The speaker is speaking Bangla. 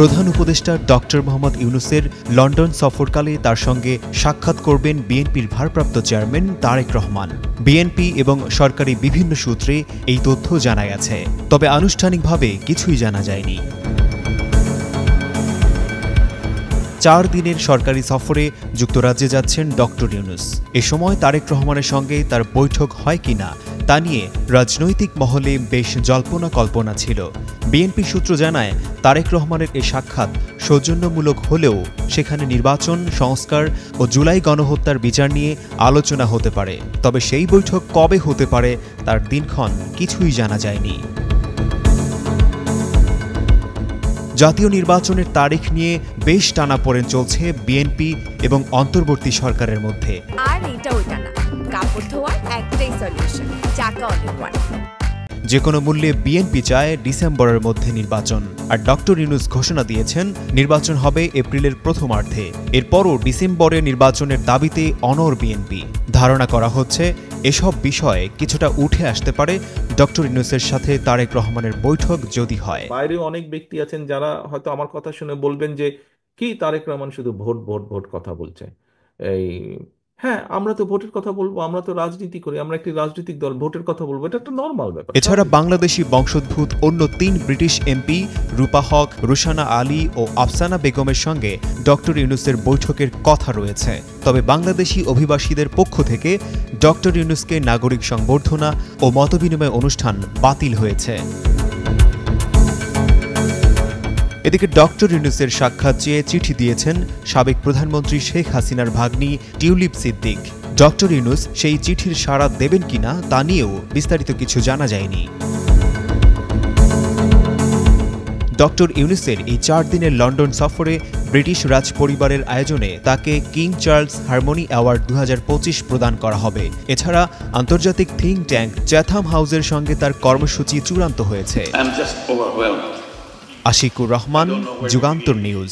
প্রধান উপদেষ্টা ডক্টর মোহাম্মদ ইউনূসের লন্ডন সফরকালে তার সঙ্গে সাক্ষাৎ করবেন বিএনপির ভারপ্রাপ্ত চেয়ারম্যান তারেক রহমান। বিএনপি এবং সরকারি বিভিন্ন সূত্রে এই তথ্য জানা গেছে, তবে আনুষ্ঠানিকভাবে কিছুই জানা যায়নি। 4 দিনের সরকারি সফরে যুক্তরাজ্যে যাচ্ছেন ডক্টর ইউনূস। এ সময় তারেক রহমানের সঙ্গে তার বৈঠক হয় কিনা তা নিয়ে রাজনৈতিক মহলে বেশ জল্পনা কল্পনা ছিল। বিএনপি সূত্র জানায়, তারেক রহমানের এ সাক্ষাৎ সৌজন্যমূলক হলেও সেখানে নির্বাচন, সংস্কার ও জুলাই গণহত্যার বিচার নিয়ে আলোচনা হতে পারে। তবে সেই বৈঠক কবে হতে পারে তার দিনক্ষণ কিছুই জানা যায়নি। জাতীয় নির্বাচনের তারিখ নিয়ে বেশ টানাপোড়েন চলছে বিএনপি এবং অন্তর্বর্তী সরকারের মধ্যে। আর এটা ওটা না, কাপড় ধোয়ার একটাই সলিউশন, চাকা অলিওয়ান। যে কোনো মূল্যে বিএনপি চায় ডিসেম্বরের মধ্যে নির্বাচন, আর ডক্টর ইউনূস ঘোষণা দিয়েছেন নির্বাচন হবে এপ্রিলের প্রথমার্ধে। এরপরও ডিসেম্বরে নির্বাচনের দাবিতে অনড় বিএনপি। ধারণা করা হচ্ছে এসব বিষয়ে কিছুটা উঠে আসতে পারে ডক্টর ইউনূসের সাথে তারেক রহমানের বৈঠক যদি হয়। বাইরেও অনেক ব্যক্তি আছেন যারা হয়তো আমার কথা শুনে বলবেন যে কি তারেক রহমান শুধু ভোট ভোট ভোট কথা বলছে। হ্যাঁ, আমরা তো ভোটের কথা বলবো, আমরা তো রাজনীতি করি, আমরা একটি রাজনৈতিক দল, ভোটের কথা বলবো, এটা একটা নর্মাল ব্যাপার। এছাড়া বাংলাদেশি বংশোদ্ভূত অন্য 3 ব্রিটিশ এমপি রূপা হক, রুশানা আলী ও আফসানা বেগমের সঙ্গে ডক্টর ইউনূসের বৈঠকের কথা রয়েছে। তবে বাংলাদেশি অভিবাসীদের পক্ষ থেকে ডক্টর ইউনূসকে নাগরিক সংবর্ধনা ও মতবিনিময় অনুষ্ঠান বাতিল হয়েছে। এদিকে ডক্টর ইউনূসের সাক্ষাৎ চেয়ে চিঠি দিয়েছেন সাবেক প্রধানমন্ত্রী শেখ হাসিনার ভাগ্নি টিউলিপ সিদ্দিক। ডক্টর ইউনূস সেই চিঠির সাড়া দেবেন কিনা তা নিয়েও বিস্তারিত কিছু জানা যায়নি। ডক্টর ইউনূসের এই 4 দিনের লন্ডন সফরে ব্রিটিশ রাজ পরিবারের আয়োজনে তাকে কিং চার্লস হারমোনি অ্যাওয়ার্ড 2025 প্রদান করা হবে। এছাড়া আন্তর্জাতিক থিঙ্ক ট্যাঙ্ক চ্যাথাম হাউসের সঙ্গে তার কর্মসূচি চূড়ান্ত হয়েছে। আশিকুর রহমান, যুগান্তর নিউজ।